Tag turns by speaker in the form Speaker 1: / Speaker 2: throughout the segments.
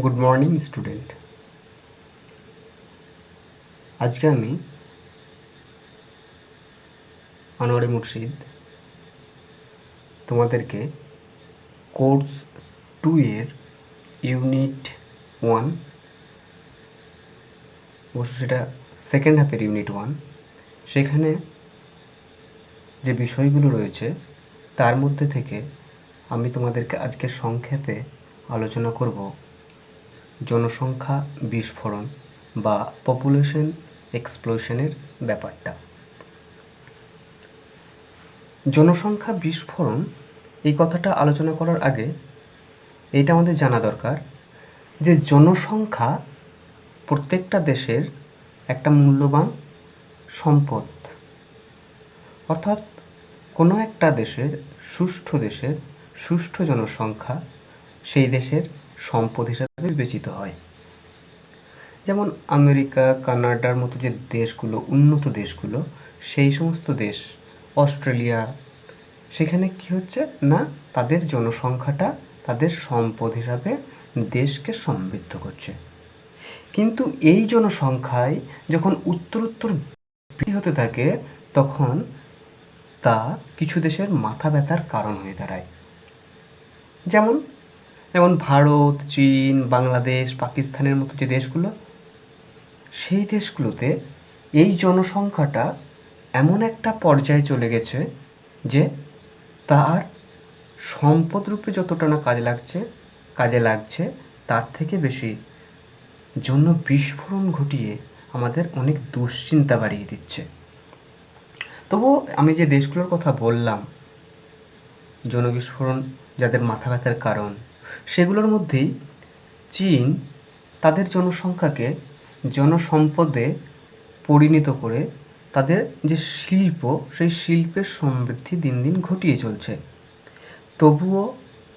Speaker 1: Good morning student. আজকে আমি আনোয়ারে মুর্শিদ তোমাদেরকে কোর্স 2 এর ইউনিট 1, অবশ্য সেটা সেকেন্ড হাফের ইউনিট 1, সেখানে যে বিষয়গুলো রয়েছে তার মধ্যে থেকে আমি তোমাদেরকে আজকে সংক্ষেপে আলোচনা করব জনসংখ্যা বিস্ফোরণ বা পপুলেশন এক্সপ্লোশনের ব্যাপারটা। জনসংখ্যা বিস্ফোরণ এই কথাটা আলোচনা করার আগে এইটা আমাদের জানা দরকার যে জনসংখ্যা প্রত্যেকটা দেশের একটা মূল্যবান সম্পদ, অর্থাৎ কোনো একটা দেশের সুষ্ঠু জনসংখ্যা সেই দেশের সম্পদ হিসাবে বিবেচিত হয়। যেমন আমেরিকা, কানাডার মতো যে দেশগুলো, উন্নত দেশগুলো, সেই সমস্ত দেশ, অস্ট্রেলিয়া, সেখানে কি হচ্ছে না, তাদের জনসংখ্যাটা তাদের সম্পদ হিসাবে দেশকে সমৃদ্ধ করছে। কিন্তু এই জনসংখ্যায় যখন উত্তরোত্তর বৃদ্ধি হতে থাকে তখন তা কিছু দেশের মাথা ব্যথার কারণ হয়ে দাঁড়ায়। যেমন ভারত, চীন, বাংলাদেশ, পাকিস্তানের মতো যে দেশগুলো, সেই দেশগুলোতে এই জনসংখ্যাটা এমন একটা পর্যায়ে চলে গেছে যে তার সম্পদ রূপে যতটা না কাজে লাগছে তার থেকে বেশি জন্য বিস্ফোরণ ঘটিয়ে আমাদের অনেক দুশ্চিন্তা বাড়িয়ে দিচ্ছে। তবুও আমি যে দেশগুলোর কথা বললাম জনবিস্ফোরণ যাদের মাথা ব্যথার কারণ, সেগুলোর মধ্যেই চীন তাদের জনসংখ্যাকে জনসম্পদে পরিণত করে তাদের যে শিল্প, সেই শিল্পের সমৃদ্ধি দিন দিন ঘটিয়ে চলছে। তবুও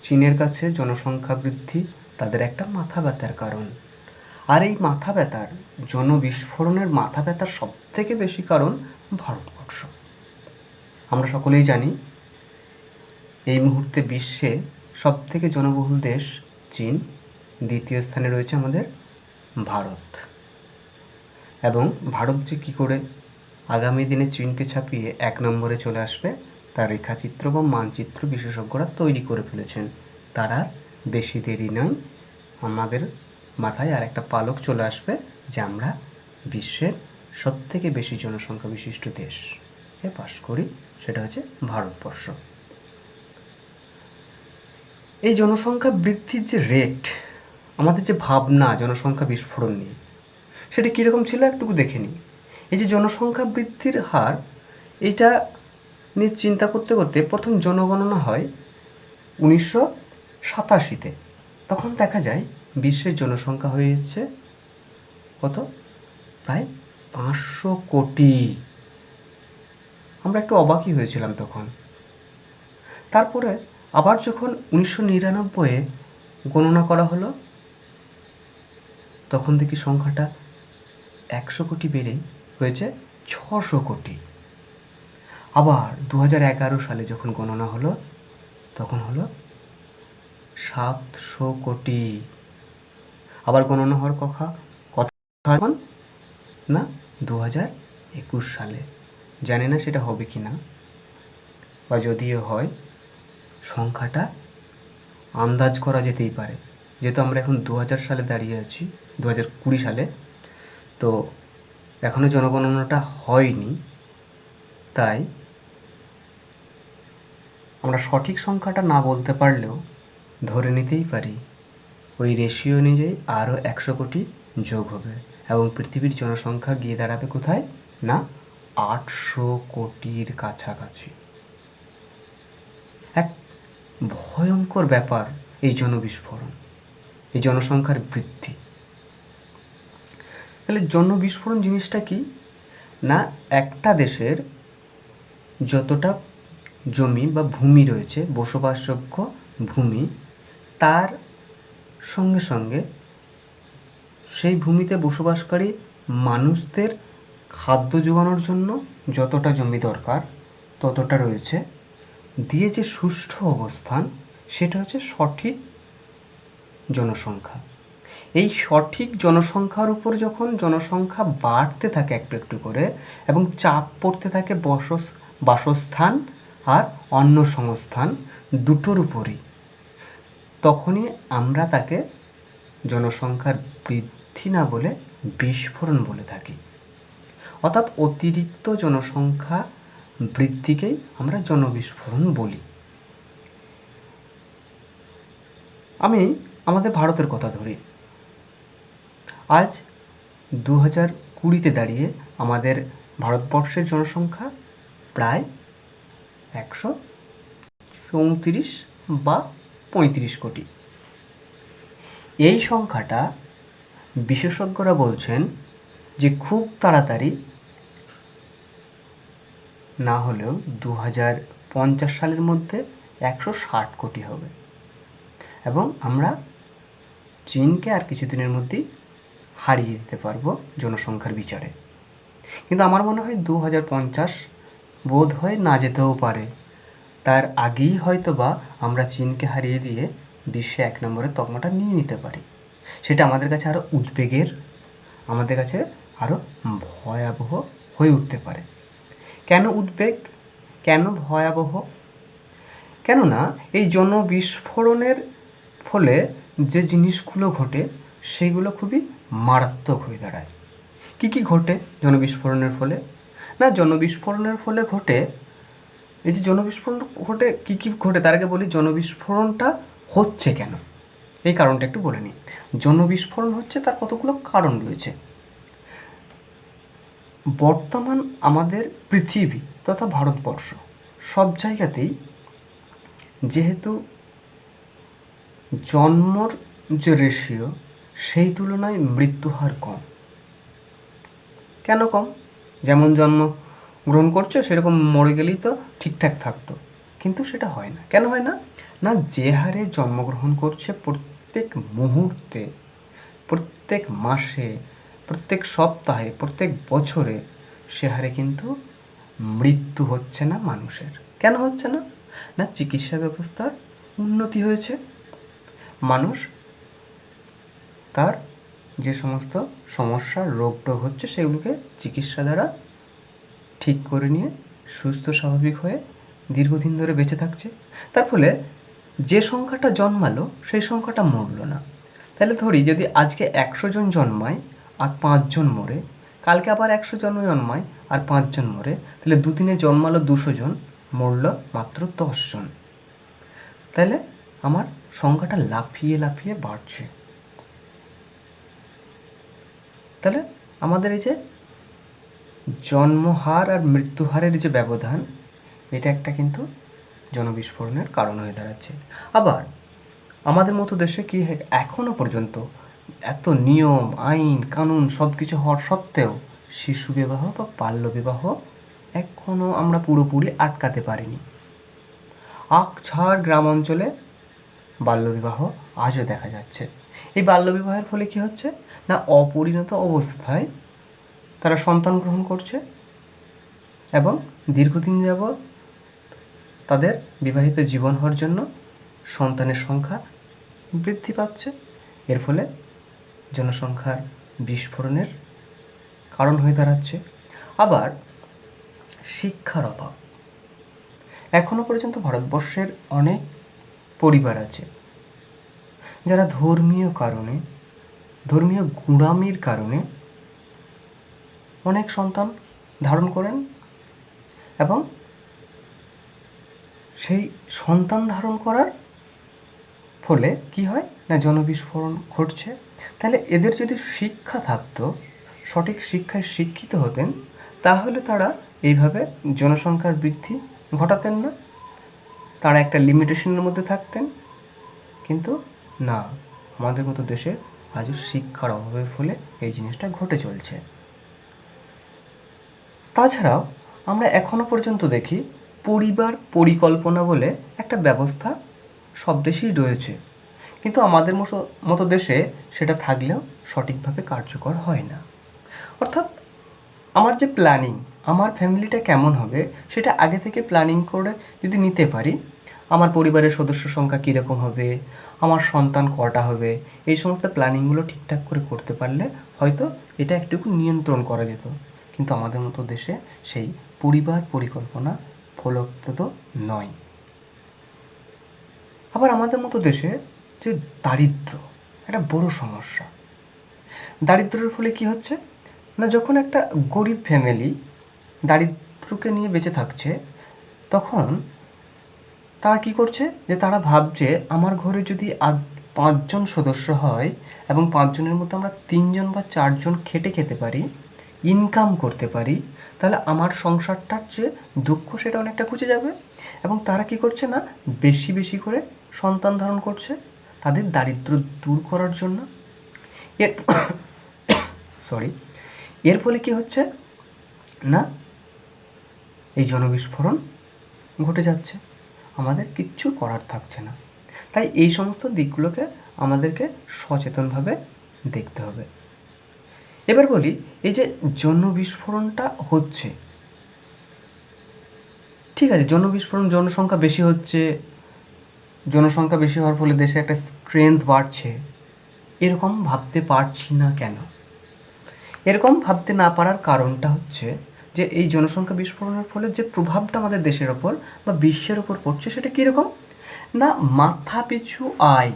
Speaker 1: চীনের কাছে জনসংখ্যা বৃদ্ধি তাদের একটা মাথা ব্যথার কারণ। আর এই মাথা ব্যথার, জনবিস্ফোরণের মাথা ব্যথার সবথেকে বেশি কারণ ভারতবর্ষ। আমরা সকলেই জানি এই মুহূর্তে বিশ্বে সবথেকে জনবহুল দেশ চীন, দ্বিতীয় স্থানে রয়েছে আমাদের ভারত। এবং ভারত যে কী করে আগামী দিনে চীনকে ছাপিয়ে 1 নম্বরে চলে আসবে তার রেখাচিত্র বা মানচিত্র বিশেষজ্ঞরা তৈরি করে ফেলেছেন। তারা বেশি দেরি নয়, আমাদের মাথায় আর একটা পালক চলে আসবে যে আমরা বিশ্বের সবথেকে বেশি জনসংখ্যা বিশিষ্ট দেশে বাস করি, সেটা হচ্ছে ভারতবর্ষ। এই জনসংখ্যা বৃদ্ধির যে রেট, আমাদের যে ভাবনা জনসংখ্যা বিস্ফোরণ নিয়ে, সেটা কীরকম ছিল একটুকু দেখে নিই। এই যে জনসংখ্যা বৃদ্ধির হার, এইটা নিয়ে চিন্তা করতে করতে প্রথম জনগণনা হয় 1987-তে। তখন দেখা যায় বিশ্বের জনসংখ্যা হয়ে যাচ্ছে কত, প্রায় 500 কোটি। আমরা একটু অবাকই হয়েছিলাম তখন। তারপরে আবার যখন 1999-এ গণনা করা হলো, তখন দেখি সংখ্যাটা 100 কোটি বেড়ে হয়েছে 600 কোটি। আবার 2011 সালে যখন গণনা হলো তখন হলো 700 কোটি। আবার গণনা হওয়ার কথা এখন না 2021 সালে। জানি না সেটা হবে কি না, বা যদিও হয় সংখ্যাটা আন্দাজ করা যেতেই পারে, যেহেতু আমরা এখন 2000 সালে দাঁড়িয়ে আছি, 2020 সালে, তো এখনও জনগণনাটা হয়নি। তাই আমরা সঠিক সংখ্যাটা না বলতে পারলেও ধরে নিতেই পারি ওই রেশিও অনুযায়ী আরও 100 কোটি যোগ হবে এবং পৃথিবীর জনসংখ্যা গিয়ে দাঁড়াবে কোথায় না 800 কোটির কাছাকাছি। এক ভয়ঙ্কর ব্যাপার এই জনবিস্ফোরণ, এই জনসংখ্যার বৃদ্ধি। তাহলে জনবিস্ফোরণ জিনিসটা কি না, একটা দেশের যতটা জমি বা ভূমি রয়েছে, বসবাসযোগ্য ভূমি, তার সঙ্গে সঙ্গে সেই ভূমিতে বসবাসকারী মানুষদের খাদ্য জোগানোর জন্য যতটা জমি দরকার ততটা রয়েছে, দিয়ে যে সুষ্ঠু অবস্থান, সেটা হচ্ছে সঠিক জনসংখ্যা। এই সঠিক জনসংখ্যার উপর যখন জনসংখ্যা বাড়তে থাকে একটু একটু করে এবং চাপ পড়তে থাকে বাসস্থান আর অন্ন সংস্থান দুটোর উপরই, তখনই আমরা তাকে জনসংখ্যার বৃদ্ধি না বলে বিস্ফোরণ বলে থাকি। অর্থাৎ অতিরিক্ত জনসংখ্যা বৃদ্ধিকেই আমরা জনবিস্ফোরণ বলি। আমি আমাদের ভারতের কথা ধরি। আজ 2020-তে দাঁড়িয়ে আমাদের ভারতবর্ষের জনসংখ্যা প্রায় 134 বা 35 কোটি। এই সংখ্যাটা বিশেষজ্ঞরা বলছেন যে খুব তাড়াতাড়ি না হলেও 2050 সালের মধ্যে 160 কোটি হবে এবং আমরা চীনকে আর কিছুদিনের মধ্যেই হারিয়ে দিতে পারবো জনসংখ্যার বিচারে। কিন্তু আমার মনে হয় 2050 বোধ হয় না যেতেও পারে, তার আগেই হয়তো বা আমরা চীনকে হারিয়ে দিয়ে বিশ্বে 1 নম্বরের তকমাটা নিয়ে নিতে পারি। সেটা আমাদের কাছে আরও উদ্বেগের, আমাদের কাছে আরও ভয়াবহ হয়ে উঠতে পারে। কেন উদ্বেগ, কেন ভয়াবহ? কেননা এই জনবিস্ফোরণের ফলে যে জিনিসগুলো ঘটে সেইগুলো খুবই মারাত্মক হয়ে দাঁড়ায়। কী কী ঘটে জনবিস্ফোরণের ফলে? না, জনবিস্ফোরণের ফলে ঘটে, এই যে জনবিস্ফোরণ ঘটে, কী কী ঘটে তার আগে বলি জনবিস্ফোরণটা হচ্ছে কেন, এই কারণটা একটু বলে নিই। জনবিস্ফোরণ হচ্ছে তার কতগুলো কারণ রয়েছে। বর্তমান আমাদের পৃথিবী তথা ভারতবর্ষ সব জায়গাতেই যেহেতু জন্মর যে রেশিও সেই তুলনায় মৃত্যুহার কম। কেন কম? যেমন জন্ম গ্রহণ করছে সেরকম মরে গেলেই তো ঠিকঠাক থাকতো, কিন্তু সেটা হয় না। কেন হয় না? না, যে হারে জন্মগ্রহণ করছে প্রত্যেক মুহূর্তে, প্রত্যেক মাসে, প্রত্যেক সপ্তাহে, প্রত্যেক বছরে, সে হারে কিন্তু মৃত্যু হচ্ছে না মানুষের। কেন হচ্ছে না? না, চিকিৎসা ব্যবস্থার উন্নতি হয়েছে, মানুষ তার যে সমস্ত সমস্যা রোগ টোগ হচ্ছে সেগুলোকে চিকিৎসা দ্বারা ঠিক করে নিয়ে সুস্থ স্বাভাবিক হয়ে দীর্ঘদিন ধরে বেঁচে থাকছে। তার ফলে যে সংখ্যাটা জন্মালো সেই সংখ্যাটা মরল না। তাহলে ধরি যদি আজকে 100 জন জন্মায় আর 5 জন মরে, কালকে আবার 100 জন জন্মায় আর 5 জন মরে, তাহলে দুদিনে জন্মালো 200 জন, মরল মাত্র 10 জন। তাহলে আমার সংখ্যাটা লাফিয়ে লাফিয়ে বাড়ছে। তাহলে আমাদের এই যে জন্মহার আর মৃত্যুহারের যে ব্যবধান, এটা একটা কিন্তু জনবিস্ফোরণের কারণ হয়ে দাঁড়াচ্ছে। আবার আমাদের মতো দেশে কি এখনও পর্যন্ত এত নিয়ম আইন কানুন সব কিছু হওয়ার সত্ত্বেও শিশু বিবাহ বা বাল্য বিবাহ এখনও আমরা পুরোপুরি আটকাতে পারিনি। আকছাড় গ্রাম অঞ্চলে বাল্যবিবাহ আজও দেখা যাচ্ছে। এই বাল্যবিবাহের ফলে কি হচ্ছে না, অপরিণত অবস্থায় তারা সন্তান গ্রহণ করছে এবং দীর্ঘদিন যাবৎ তাদের বিবাহিত জীবন হওয়ার জন্য সন্তানের সংখ্যা বৃদ্ধি পাচ্ছে। এর ফলে জনসংখ্যার বিস্ফোরণের কারণ হয়ে দাঁড়াচ্ছে। আবার শিক্ষার অভাব। এখনও পর্যন্ত ভারতবর্ষের অনেক পরিবার আছে যারা ধর্মীয় কারণে, ধর্মীয় গুড়ামির কারণে অনেক সন্তান ধারণ করেন এবং সেই সন্তান ধারণ করার ফলে কি হয় না, জনবিস্ফোরণ ঘটছে। তাহলে এদের যদি শিক্ষা থাকতো, সঠিক শিক্ষায় শিক্ষিত হতেন, তাহলে তারা এইভাবে জনসংখ্যার বৃদ্ধি ঘটাতেন না, তারা একটা লিমিটেশনের মধ্যে থাকতেন। কিন্তু না, আমাদের মতো দেশে আজও শিক্ষার অভাবের ফলে এই জিনিসটা ঘটে চলছে। তাছাড়াও আমরা এখনও পর্যন্ত দেখি পরিবার পরিকল্পনা বলে একটা ব্যবস্থা সব দেশেই রয়েছে, কিন্তু আমাদের মতো দেশে সেটা থাকলেও সঠিকভাবে কার্যকর হয় না। অর্থাৎ আমার যে প্ল্যানিং, আমার ফ্যামিলিটা কেমন হবে সেটা আগে থেকে প্ল্যানিং করে যদি নিতে পারি, আমার পরিবারের সদস্য সংখ্যা কীরকম হবে, আমার সন্তান কটা হবে, এই সমস্ত প্ল্যানিংগুলো ঠিকঠাক করে করতে পারলে হয়তো এটা একটু নিয়ন্ত্রণ করা যেত। কিন্তু আমাদের মতো দেশে সেই পরিবার পরিকল্পনা ফলপ্রদ নয়। আবার আমাদের মতো দেশে যে দারিদ্র একটা বড় সমস্যা। দারিদ্র্যের ফলে কি হচ্ছে না, যখন একটা গরিব ফ্যামিলি দারিদ্র্যকে নিয়ে বেঁচে থাকছে, তখন তারা কি করছে যে তারা ভাবছে আমার ঘরে যদি 5জন সদস্য হয় এবং 5জনের মধ্যে আমরা 3জন বা 4জন খেটে খেতে পারি, ইনকাম করতে পারি, তাহলে আমার সংসারটার যে দুঃখ সেটা অনেকটা ঘুচে যাবে। এবং তারা কি করছে না, বেশি বেশি করে সন্তান ধারণ করছে তাদের দারিদ্র্য দূর করার জন্য। এর এর ফলে কি হচ্ছে না, এই জনবিস্ফোরণ ঘটে যাচ্ছে, আমাদের কিচ্ছু করার থাকছে না। তাই এই সমস্ত দিকগুলোকে আমাদেরকে সচেতনভাবে দেখতে হবে। এবার বলি, এই যে জনবিস্ফোরণটা হচ্ছে, ঠিক আছে, জনবিস্ফোরণ, জনসংখ্যা বেশি হচ্ছে, জনসংখ্যা বেশি হওয়ার ফলে দেশে একটা স্ট্রেংথ বাড়ছে, এরকম ভাবতে পারছি না কেন? এরকম ভাবতে না পারার কারণটা হচ্ছে যে এই জনসংখ্যা বিস্ফোরণের ফলে যে প্রভাবটা আমাদের দেশের ওপর বা বিশ্বের ওপর পড়ছে সেটা কীরকম না, মাথা পিছু আয়,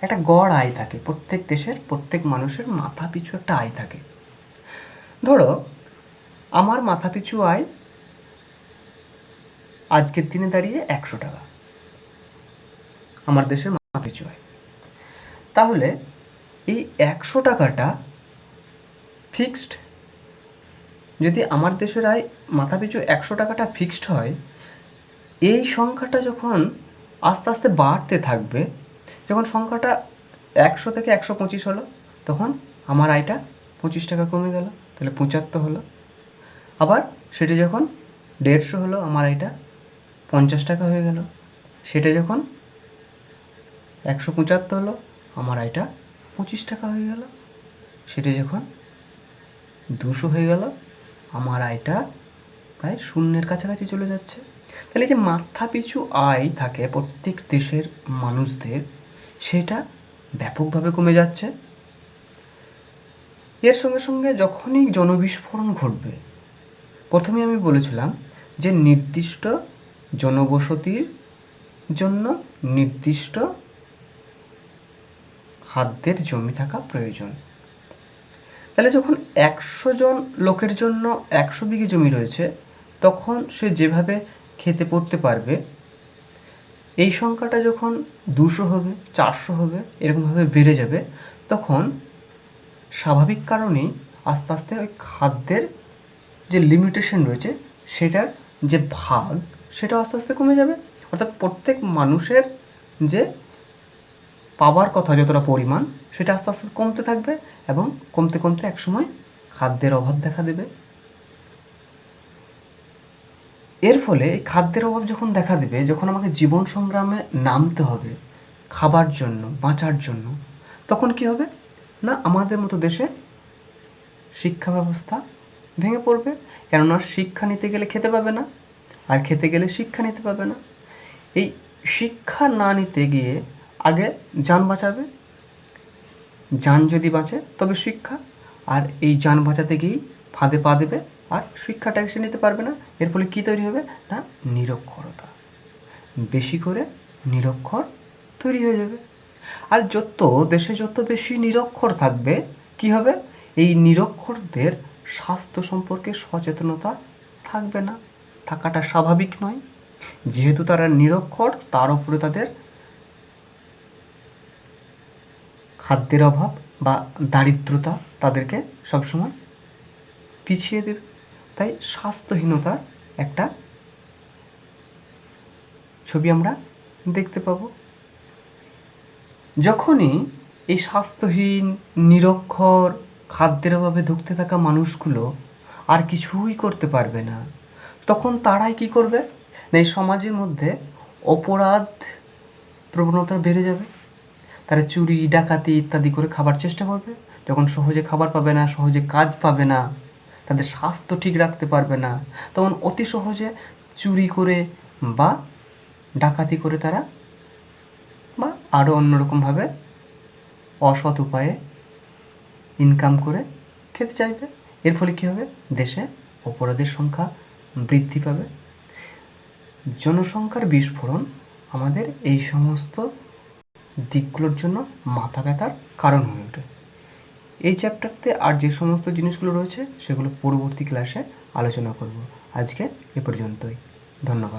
Speaker 1: একটা গড় আয় থাকে প্রত্যেক দেশের, প্রত্যেক মানুষের মাথা পিছু একটা আয় থাকে। ধরো আমার মাথা পিছু আয় আজকের দিনে দাঁড়িয়ে 100 টাকা, আমার দেশের মাথা পিছু আয়। তাহলে এই 100 টাকাটা ফিক্সড, যদি আমার দেশের আয় মাথা পিছু 100 টাকাটা ফিক্সড হয়, এই সংখ্যাটা যখন আস্তে আস্তে বাড়তে থাকবে, যখন সংখ্যাটা 100 থেকে 125 হলো, তখন আমার আয়টা 25 টাকা কমে গেল, তাহলে 75 হলো। আবার সেটা যখন 150 হলো, আমার আয়টা 50 টাকা হয়ে গেল। সেটা যখন 175 হলো, আমার আয়টা 25 টাকা হয়ে গেল। সেটা যখন 200 হয়ে গেল, আমার আয়টা প্রায় শূন্যের কাছাকাছি চলে যাচ্ছে। তাহলে যে মাথা পিছু আয় থাকে প্রত্যেক দেশের মানুষদের, সেটা ব্যাপকভাবে কমে যাচ্ছে। এর সঙ্গে সঙ্গে যখনই জনবিস্ফোরণ ঘটবে, প্রথমে আমি বলেছিলাম যে নির্দিষ্ট জনবসতির জন্য নির্দিষ্ট খাদ্যের জমি থাকা প্রয়োজন। তাহলে যখন 100 জন লোকের জন্য 100 বিঘে জমি রয়েছে, তখন সে যেভাবে খেতে পড়তে পারবে, এই সংখ্যাটা যখন 200 হবে, 400 হবে, এরকমভাবে বেড়ে যাবে, তখন স্বাভাবিক কারণেই আস্তে আস্তে ওই খাদ্যের যে লিমিটেশন রয়েছে সেটার যে ভাগ, সেটা আস্তে আস্তে কমে যাবে। অর্থাৎ প্রত্যেক মানুষের যে পাওয়ার কথা যতটা পরিমাণ, সেটা আস্তে আস্তে কমতে থাকবে এবং কমতে কমতে একসময় খাদ্যের অভাব দেখা দেবে। এর ফলে এই খাদ্যের অভাব যখন দেখা দেবে, যখন আমাকে জীবন সংগ্রামে নামতে হবে খাবার জন্য, বাঁচার জন্য, তখন কি হবে না, আমাদের মতো দেশে শিক্ষা ব্যবস্থা ভেঙে পড়বে। কেননা শিক্ষা নিতে গেলে খেতে পাবে না, আর খেতে গেলে শিক্ষা নিতে পাবে না। এই শিক্ষা না নিতে গিয়ে আগে যান বাঁচাবে, যান যদি বাঁচে তবে শিক্ষা, আর এই যান বাঁচাতে গিয়েই ফাঁদে পা দেবে আর শিক্ষাটা এসে নিতে পারবে না। এর ফলে কী তৈরি হবে না, নিরক্ষরতা, বেশি করে নিরক্ষর তৈরি হয়ে যাবে। আর দেশে যত বেশি নিরক্ষর থাকবে, কি হবে, এই নিরক্ষরদের স্বাস্থ্য সম্পর্কে সচেতনতা থাকবে না, থাকাটা স্বাভাবিক নয়। যেহেতু তারা নিরক্ষর, তার উপরে তাদের খাদ্যের অভাব বা দারিদ্রতা তাদেরকে সবসময় পিছিয়ে দেবে। তাই স্বাস্থ্যহীনতার একটা ছবি আমরা দেখতে পাব। যখনই এই স্বাস্থ্যহীন, নিরক্ষর, খাদ্যের অভাবে ধুঁকতে থাকা মানুষগুলো আর কিছুই করতে পারবে না, তখন তারাই কি করবে না, এই সমাজের মধ্যে অপরাধ প্রবণতা বেড়ে যাবে। তারা চুরি, ডাকাতি ইত্যাদি করে খাবার চেষ্টা করবে। যখন সহজে খাবার পাবে না, সহজে কাজ পাবে না, তাদের স্বাস্থ্য ঠিক রাখতে পারবে না, তখন অতি সহজে চুরি করে বা ডাকাতি করে তারা বা আরও অন্যরকমভাবে অসৎ উপায়ে ইনকাম করে খেতে চাইবে। এর ফলে কী হবে? দেশে অপরাধের সংখ্যা বৃদ্ধি পাবে। জনসংখ্যার বিস্ফোরণ আমাদের এই সমস্ত দিকগুলোর জন্য মাথা ব্যথার কারণ হয়ে ওঠে। এই চ্যাপ্টারতে আর যে সমস্ত জিনিসগুলো রয়েছে সেগুলো পরবর্তী ক্লাসে আলোচনা করব। আজকে এ পর্যন্তই। ধন্যবাদ।